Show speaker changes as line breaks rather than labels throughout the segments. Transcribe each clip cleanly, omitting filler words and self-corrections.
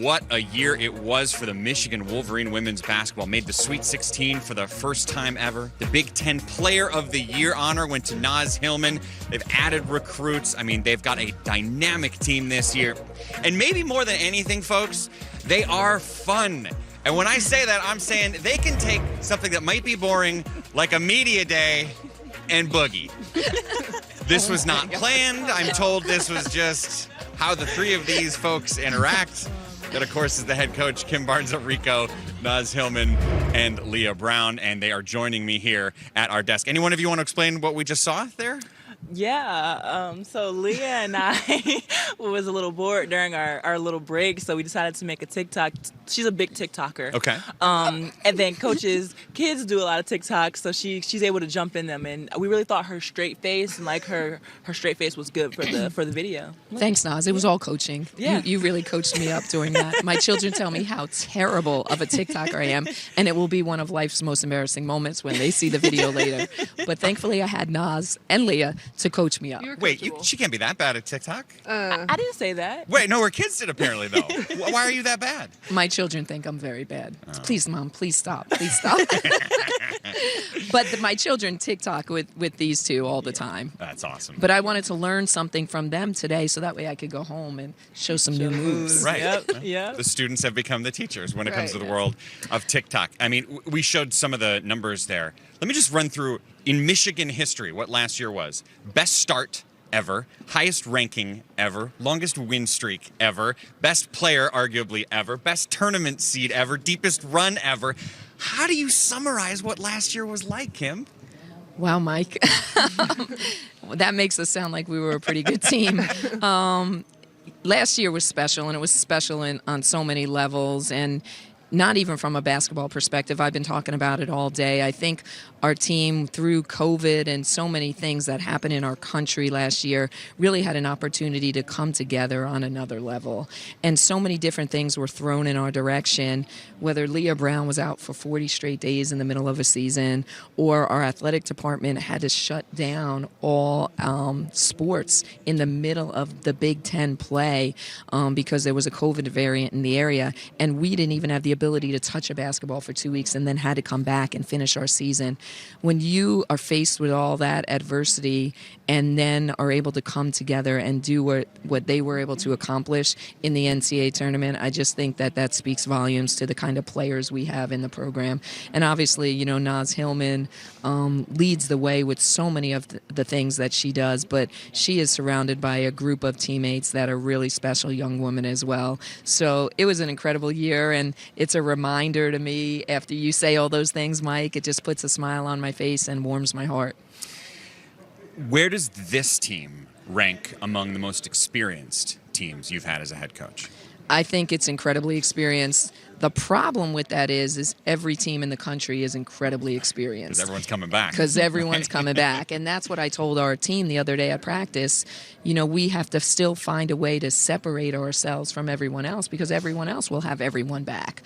what a year it was for the Michigan Wolverine women's basketball. Made the Sweet 16 for the first time ever. The Big Ten Player of the Year honor went to Naz Hillmon. They've added recruits. I mean, they've got a dynamic team this year. And maybe more than anything, folks, they are fun. And when I say that, I'm saying they can take something that might be boring, like a media day, and boogie. This was not planned. I'm told this was just how the three of these folks interact. That, of course, is the head coach, Kim Barnes Arico, Naz Hillmon, and Leigha Brown, and they are joining me here at our desk. Any one of you want to explain what we just saw there?
Yeah, so Leigha and I was a little bored during our little break, so we decided to make a TikTok. She's a big TikToker.
Okay.
And then Coach's kids do a lot of TikToks, so she's able to jump in them. And we really thought her straight face and like her straight face was good for the video.
Thanks, Naz. It was all coaching.
Yeah.
You really coached me up doing that. My children tell me how terrible of a TikToker I am, and it will be one of life's most embarrassing moments when they see the video later. But thankfully, I had Naz and Leigha to coach me up.
Wait, she can't be that bad at TikTok?
I didn't say that.
Wait, no, her kids did apparently, though. Why are you that bad?
My children think I'm very bad. Please, Mom, please stop. Please stop. But my children TikTok with these two all the time.
That's awesome.
But I wanted to learn something from them today so that way I could go home and show some new moves.
Right.
Yep.
The students have become the teachers when it comes to the world of TikTok. I mean, we showed some of the numbers there. Let me just run through, in Michigan history, what last year was. Best start ever, highest ranking ever, longest win streak ever, best player arguably ever, best tournament seed ever, deepest run ever. How do you summarize what last year was like, Kim?
Wow, Mike. That makes us sound like we were a pretty good team. Last year was special, and it was special on so many levels, and not even from a basketball perspective. I've been talking about it all day. I think our team, through COVID and so many things that happened in our country last year, really had an opportunity to come together on another level. And so many different things were thrown in our direction, whether Leigha Brown was out for 40 straight days in the middle of a season, or our athletic department had to shut down all sports in the middle of the Big Ten play because there was a COVID variant in the area, and we didn't even have the ability to touch a basketball for 2 weeks and then had to come back and finish our season. When you are faced with all that adversity and then are able to come together and do what they were able to accomplish in the NCAA tournament, I just think that speaks volumes to the kind of players we have in the program. And obviously, you know, Naz Hillmon leads the way with so many of the things that she does, but she is surrounded by a group of teammates that are really special young women as well. So it was an incredible year, and it's a reminder to me after you say all those things, Mike. It just puts a smile on my face and warms my heart.
Where does this team rank among the most experienced teams you've had as a head coach?
I think it's incredibly experienced. The problem with that is every team in the country is incredibly experienced.
Because everyone's coming back.
Because everyone's coming back. And that's what I told our team the other day at practice. You know, we have to still find a way to separate ourselves from everyone else because everyone else will have everyone back.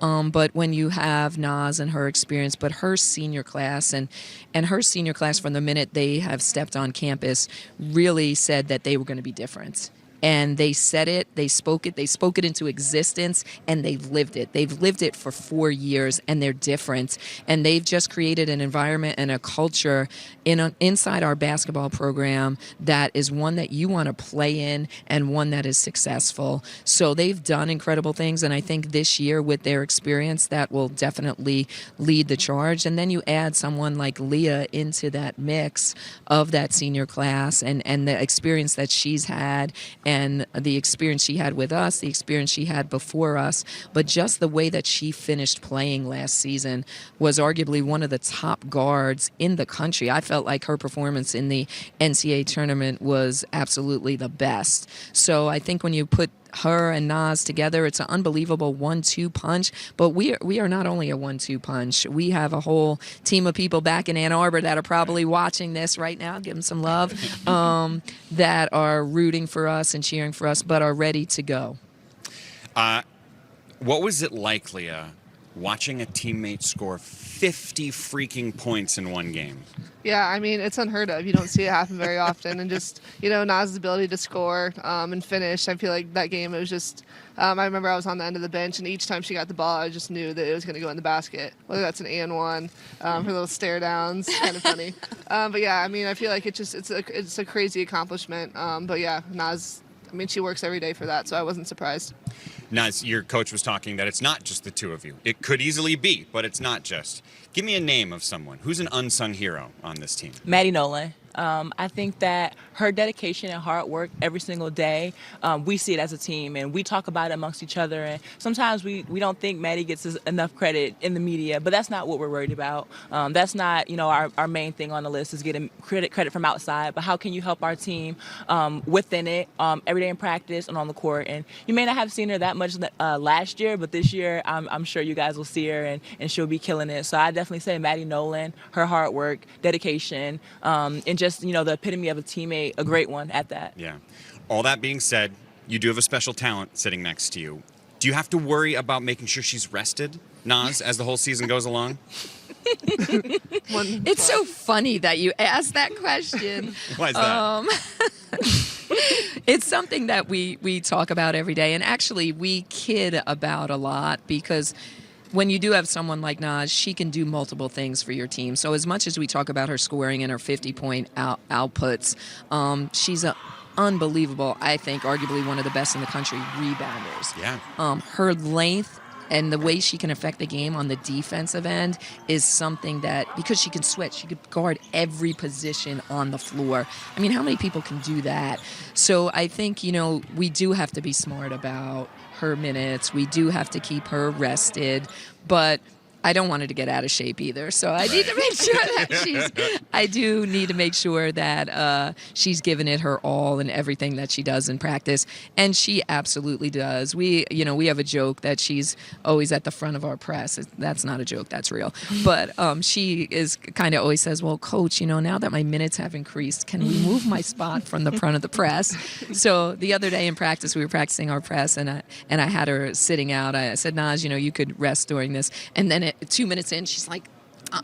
But when you have Naz and her experience, but her senior class and her senior class from the minute they have stepped on campus really said that they were going to be different. And they said it, they spoke it into existence, and they've lived it. They've lived it for 4 years, and they're different. And they've just created an environment and a culture inside our basketball program that is one that you want to play in and one that is successful. So they've done incredible things, and I think this year with their experience, that will definitely lead the charge. And then you add someone like Leigha into that mix of that senior class and the experience that she's had, and the experience she had with us, the experience she had before us, but just the way that she finished playing last season was arguably one of the top guards in the country. I felt like her performance in the NCAA tournament was absolutely the best. So I think when you put her and Naz together, it's an unbelievable 1-2 punch. But we are not only a 1-2 punch. We have a whole team of people back in Ann Arbor that are probably watching this right now, give them some love, that are rooting for us and cheering for us, but are ready to go.
What was it like, Leigha, watching a teammate score 50 freaking points in one game.
Yeah, I mean, it's unheard of. You don't see it happen very often. And just, Naz's ability to score and finish, I feel like that game, it was just, I remember I was on the end of the bench, and each time she got the ball, I just knew that it was going to go in the basket. Whether that's an and one, her little stare downs, kind of funny. But yeah, I mean, I feel like it's a crazy accomplishment. But yeah, Naz, I mean, she works every day for that, so I wasn't surprised.
Naz, your coach was talking that it's not just the two of you. It could easily be, but it's not just. Give me a name of someone. Who's an unsung hero on this team?
Maddie Nolan. I think that her dedication and hard work every single day, we see it as a team, and we talk about it amongst each other. And sometimes we don't think Maddie gets enough credit in the media, but that's not what we're worried about. That's not, our main thing on the list is getting credit from outside. But how can you help our team within it, every day in practice and on the court? And you may not have seen her that much last year, but this year I'm sure you guys will see her, and she'll be killing it. So I definitely say Maddie Nolan, her hard work, dedication, and just, the epitome of a teammate, a great one at that.
Yeah. All that being said, you do have a special talent sitting next to you. Do you have to worry about making sure she's rested, Naz, as the whole season goes along?
It's so funny that you asked that question.
Why is that?
It's something that we talk about every day, and actually we kid about a lot, because when you do have someone like Naz, she can do multiple things for your team. So as much as we talk about her scoring and her 50-point outputs, she's a unbelievable, I think, arguably one of the best in the country rebounders.
Yeah.
Her length and the way she can affect the game on the defensive end is something that, because she can switch, she could guard every position on the floor. I mean, how many people can do that? So I think, we do have to be smart about her minutes. We do have to keep her rested, but I don't want her to get out of shape either. So I need to make sure that I do need to make sure that she's giving it her all in everything that she does in practice. And she absolutely does. We have a joke that she's always at the front of our press. That's not a joke, that's real. But she is kind of always says, well, coach, now that my minutes have increased, can we move my spot from the front of the press? So the other day in practice, we were practicing our press, and I had her sitting out. I said, Naz, you could rest during this. And then 2 minutes in, she's like,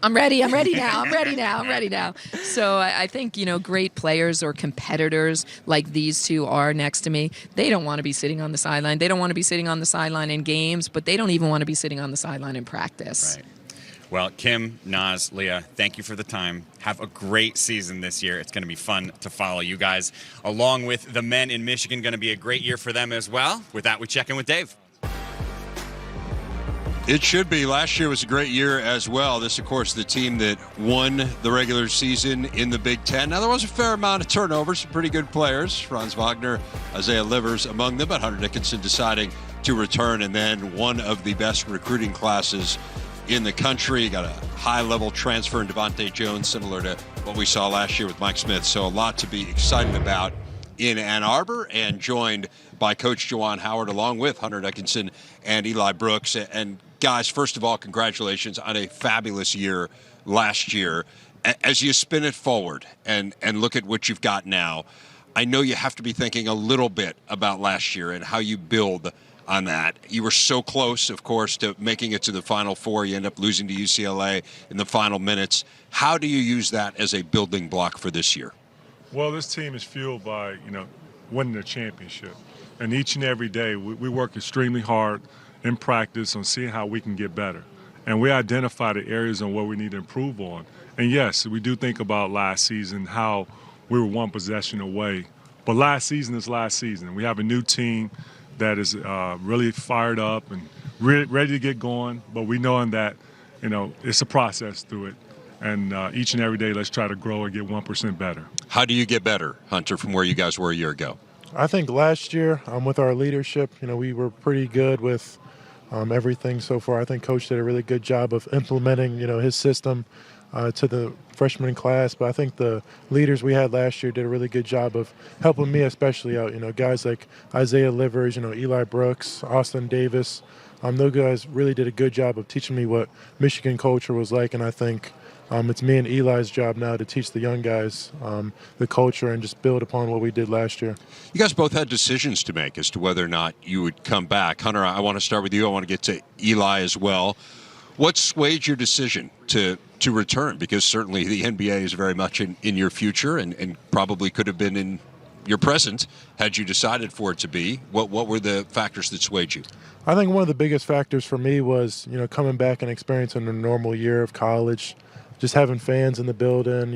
I'm ready now. So I think, great players or competitors like these two are next to me. They don't want to be sitting on the sideline. They don't want to be sitting on the sideline in games, but they don't even want to be sitting on the sideline in practice.
Right. Well, Kim, Naz, Leigha, thank you for the time. Have a great season this year. It's going to be fun to follow you guys. Along with the men in Michigan, going to be a great year for them as well. With that, we check in with Dave.
It should be. Last year was a great year as well. This, of course, the team that won the regular season in the Big Ten. Now, there was a fair amount of turnovers, some pretty good players. Franz Wagner, Isaiah Livers among them, but Hunter Dickinson deciding to return, and then one of the best recruiting classes in the country. Got a high-level transfer in Devontae Jones, similar to what we saw last year with Mike Smith. So a lot to be excited about in Ann Arbor, and joined by Coach Juwan Howard, along with Hunter Dickinson and Eli Brooks. And guys, first of all, congratulations on a fabulous year last year. As you spin it forward and look at what you've got now, I know you have to be thinking a little bit about last year and how you build on that. You were so close, of course, to making it to the Final Four. You end up losing to UCLA in the final minutes. How do you use that as a building block for this year?
Well, this team is fueled by, winning the championship. And each and every day, we work extremely hard in practice on seeing how we can get better. And we identify the areas on where we need to improve on. And yes, we do think about last season, how we were one possession away. But last season is last season. We have a new team that is really fired up and ready to get going. But we know that, it's a process through it. And each and every day, let's try to grow and get 1% better.
How do you get better, Hunter, from where you guys were a year ago?
I think last year, with our leadership, we were pretty good with everything so far. I think Coach did a really good job of implementing, his system to the freshman class, but I think the leaders we had last year did a really good job of helping me especially out. Guys like Isaiah Livers, Eli Brooks, Austin Davis. Those guys really did a good job of teaching me what Michigan culture was like, and I think it's me and Eli's job now to teach the young guys the culture and just build upon what we did last year.
You guys both had decisions to make as to whether or not you would come back. Hunter, I want to start with you. I want to get to Eli as well. What swayed your decision to return? Because certainly the NBA is very much in your future and probably could have been in your present had you decided for it to be. What were the factors that swayed you?
I think one of the biggest factors for me was, coming back and experiencing a normal year of college, just having fans in the building,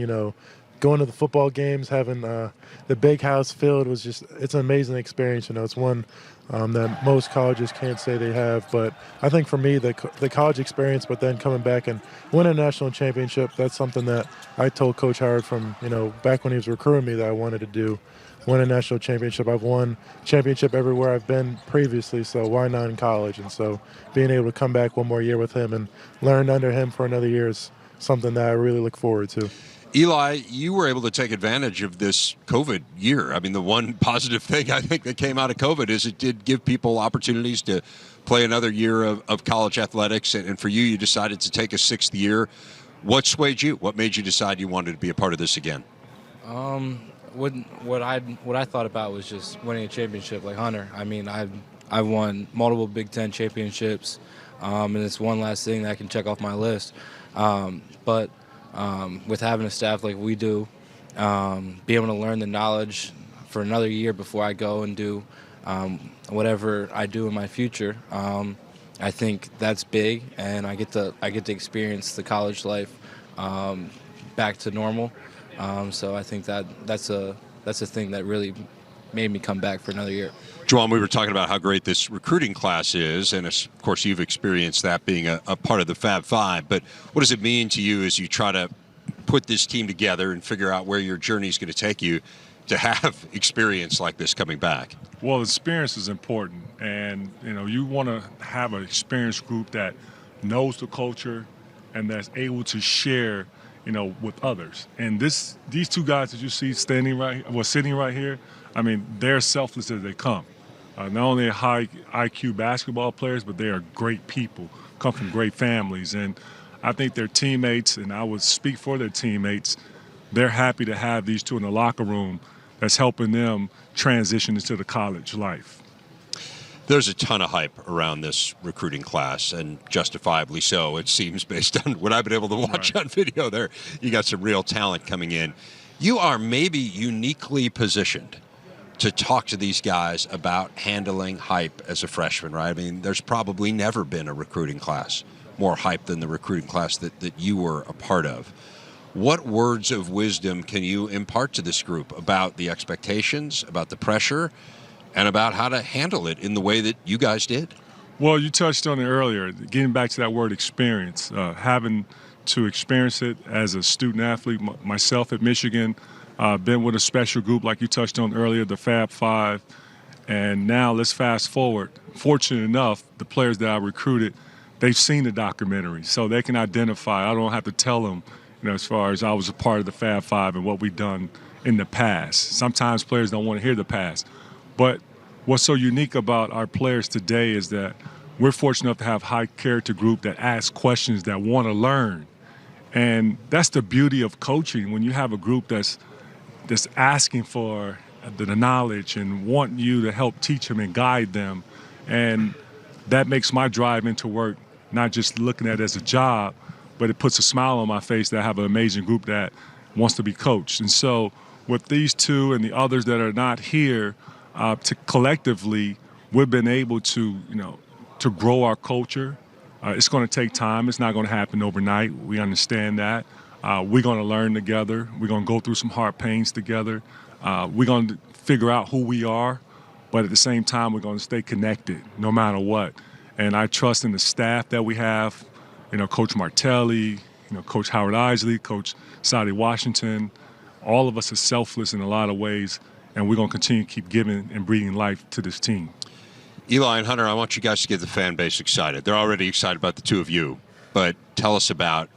going to the football games, having the big house filled it's an amazing experience. It's one that most colleges can't say they have. But I think for me, the college experience, but then coming back and winning a national championship, that's something that I told Coach Howard from, back when he was recruiting me that I wanted to do. Win a national championship. I've won championship everywhere I've been previously, so why not in college? And so being able to come back one more year with him and learn under him for another year is something that I really look forward to.
Eli, you were able to take advantage of this COVID year. I mean, the one positive thing I think that came out of COVID is it did give people opportunities to play another year of college athletics. And for you decided to take a sixth year. What swayed you? What made you decide you wanted to be a part of this again?
What I thought about was just winning a championship like Hunter. I mean, I've won multiple Big Ten championships, and it's one last thing that I can check off my list. But with having a staff like we do, be able to learn the knowledge for another year before I go and do whatever I do in my future, I think that's big, and I get to experience the college life back to normal. So I think that's a thing that really made me come back for another year.
Juwan, we were talking about how great this recruiting class is, and of course you've experienced that being a part of the Fab Five, but what does it mean to you as you try to put this team together and figure out where your journey is going to take you to have experience like this coming back?
Well, experience is important, and you want to have an experienced group that knows the culture and that's able to share with others. And these two guys that you see sitting right here, I mean, they're selfless as they come. Not only high IQ basketball players, but they are great people, come from great families. And I think their teammates, and I would speak for their teammates, they're happy to have these two in the locker room that's helping them transition into the college life.
There's a ton of hype around this recruiting class, and justifiably so, it seems, based on what I've been able to watch on video there. You got some real talent coming in. You are maybe uniquely positioned to talk to these guys about handling hype as a freshman, right? I mean, there's probably never been a recruiting class more hype than the recruiting class that you were a part of. What words of wisdom can you impart to this group about the expectations, about the pressure, and about how to handle it in the way that you guys did?
Well, you touched on it earlier, getting back to that word experience, having to experience it as a student athlete, myself at Michigan, been with a special group like you touched on earlier, the Fab Five, and now let's fast forward. Fortunate enough, the players that I recruited, they've seen the documentary, so they can identify. I don't have to tell them, as far as I was a part of the Fab Five and what we've done in the past. Sometimes players don't want to hear the past. But what's so unique about our players today is that we're fortunate enough to have high character group that ask questions, that want to learn. And that's the beauty of coaching, when you have a group that's asking for the knowledge and want you to help teach them and guide them. And that makes my drive into work not just looking at it as a job, but it puts a smile on my face that I have an amazing group that wants to be coached. And so with these two and the others that are not here, to collectively, we've been able to, to grow our culture. It's going to take time. It's not going to happen overnight. We understand that. We're going to learn together. We're going to go through some hard pains together. We're going to figure out who we are, but at the same time, we're going to stay connected no matter what. And I trust in the staff that we have, Coach Martelli, Coach Howard Isley, Coach Sadie Washington. All of us are selfless in a lot of ways, and we're going to continue to keep giving and breathing life to this team.
Eli and Hunter, I want you guys to get the fan base excited. They're already excited about the two of you, but tell us about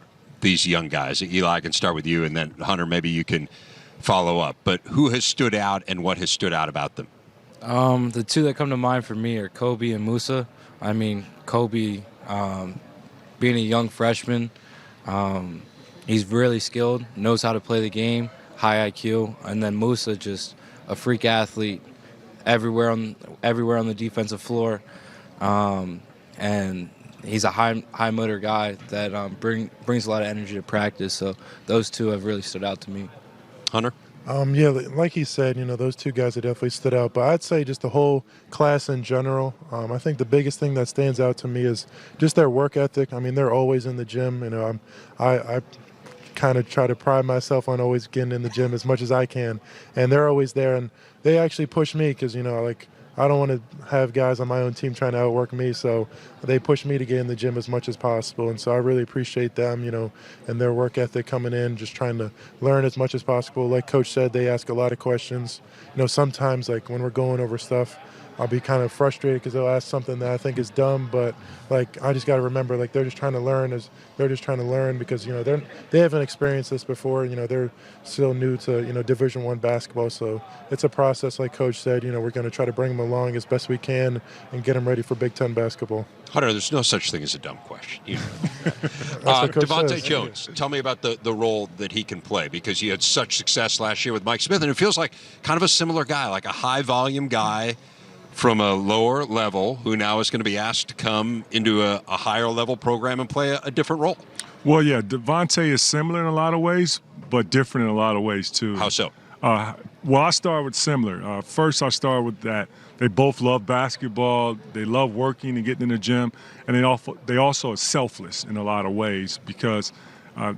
these young guys? Eli, I can start with you, and then Hunter, maybe you can follow up. But who has stood out and what has stood out about them?
The two that come to mind for me are Kobe and Musa. I mean, Kobe, being a young freshman, he's really skilled, knows how to play the game, high IQ, and then Musa, just a freak athlete, everywhere on the defensive floor, and he's a high motor guy that brings a lot of energy to practice. So those two have really stood out to me.
Hunter?
Yeah, like he said, those two guys have definitely stood out. But I'd say just the whole class in general. I think the biggest thing that stands out to me is just their work ethic. I mean, they're always in the gym. I kind of try to pride myself on always getting in the gym as much as I can, and they're always there. And they actually push me because I don't want to have guys on my own team trying to outwork me, so they push me to get in the gym as much as possible. And so I really appreciate them, and their work ethic coming in, just trying to learn as much as possible. Like Coach said, they ask a lot of questions. Sometimes, like when we're going over stuff, I'll be kind of frustrated because they'll ask something that I think is dumb, but I just got to remember, they're just trying to learn because they haven't experienced this before. They're still new to Division I basketball, so it's a process. Like Coach said, we're going to try to bring them along as best we can and get them ready for Big Ten basketball.
Hunter, there's no such thing as a dumb question.
what Coach
Devontae
says.
Jones, tell me about the role that he can play, because he had such success last year with Mike Smith, and it feels like kind of a similar guy, like a high-volume guy from a lower level who now is going to be asked to come into a higher level program and play a different role.
Well, yeah, Devontae is similar in a lot of ways, but different in a lot of ways, too.
How so?
Well, I start with similar. First, I start with that they both love basketball. They love working and getting in the gym. And they also are selfless in a lot of ways because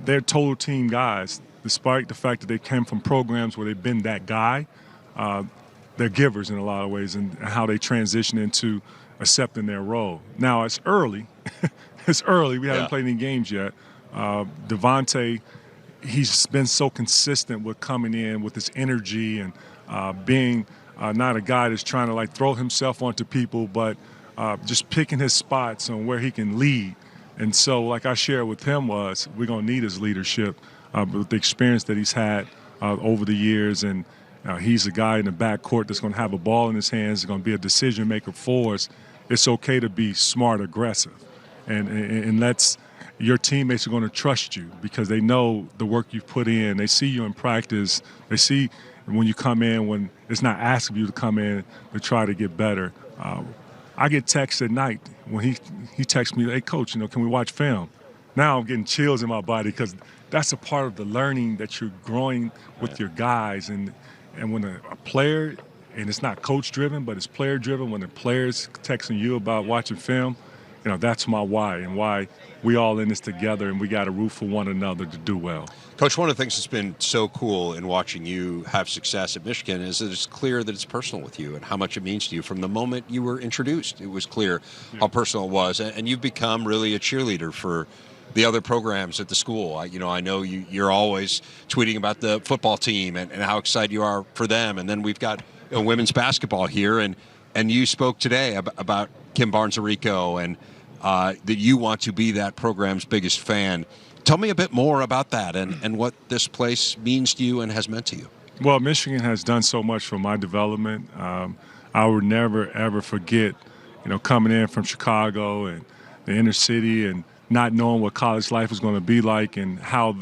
they're total team guys. Despite the fact that they came from programs where they've been that guy, they're givers in a lot of ways, and how they transition into accepting their role. Now, it's early. It's early. We haven't played any games yet. Devontae, he's been so consistent with coming in with his energy and being not a guy that's trying to throw himself onto people, but just picking his spots on where he can lead. And so, like I shared with him, we're going to need his leadership with the experience that he's had over the years. And he's a guy in the backcourt that's going to have a ball in his hands, going to be a decision maker for us. It's okay to be smart, aggressive, and your teammates are going to trust you because they know the work you've put in. They see you in practice. They see when you come in, when it's not asking you to come in to try to get better. I get texts at night when he texts me, "Hey, Coach, can we watch film?" Now I'm getting chills in my body because that's a part of the learning that you're growing with your guys. And when a player, and it's not coach-driven, but it's player-driven, when the player's texting you about watching film, that's my why and why we all in this together, and we got to root for one another to do well.
Coach, one of the things that's been so cool in watching you have success at Michigan is that it's clear that it's personal with you and how much it means to you. From the moment you were introduced, it was clear how personal it was, and you've become really a cheerleader for the other programs at the school. I know you're always tweeting about the football team and how excited you are for them. And then we've got women's basketball here. And you spoke today about Kim Barnes Arico and that you want to be that program's biggest fan. Tell me a bit more about that and what this place means to you and has meant to you.
Well, Michigan has done so much for my development. I would never, ever forget, coming in from Chicago and the inner city and not knowing what college life was going to be like, and how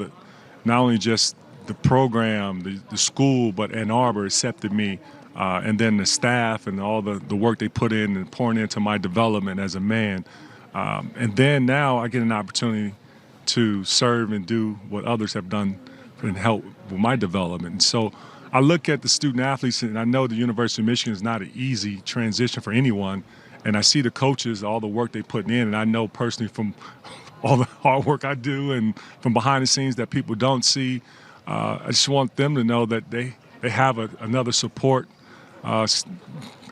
not only just the program, the school, but Ann Arbor accepted me, and then the staff and all the work they put in and pouring into my development as a man. And then now I get an opportunity to serve and do what others have done and help with my development. And so I look at the student athletes, and I know the University of Michigan is not an easy transition for anyone. And I see the coaches, all the work they put in, and I know personally from all the hard work I do and from behind the scenes that people don't see. I just want them to know that they have another support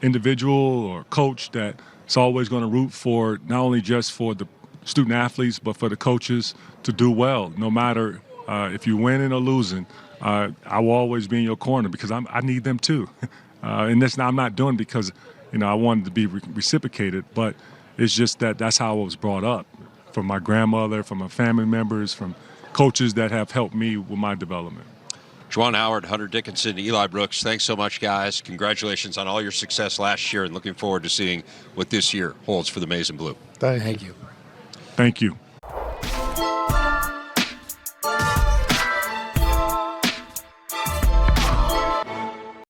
individual or coach that's always going to root for, not only just for the student athletes, but for the coaches to do well. No matter if you're winning or losing, I will always be in your corner because I need them too. And I'm not doing it because I wanted to be reciprocated, but it's just that's how I was brought up. From my grandmother, from my family members, from coaches that have helped me with my development.
Juwan Howard, Hunter Dickinson, Eli Brooks, thanks so much, guys. Congratulations on all your success last year and looking forward to seeing what this year holds for the Maize and Blue.
Thank you.
Thank you.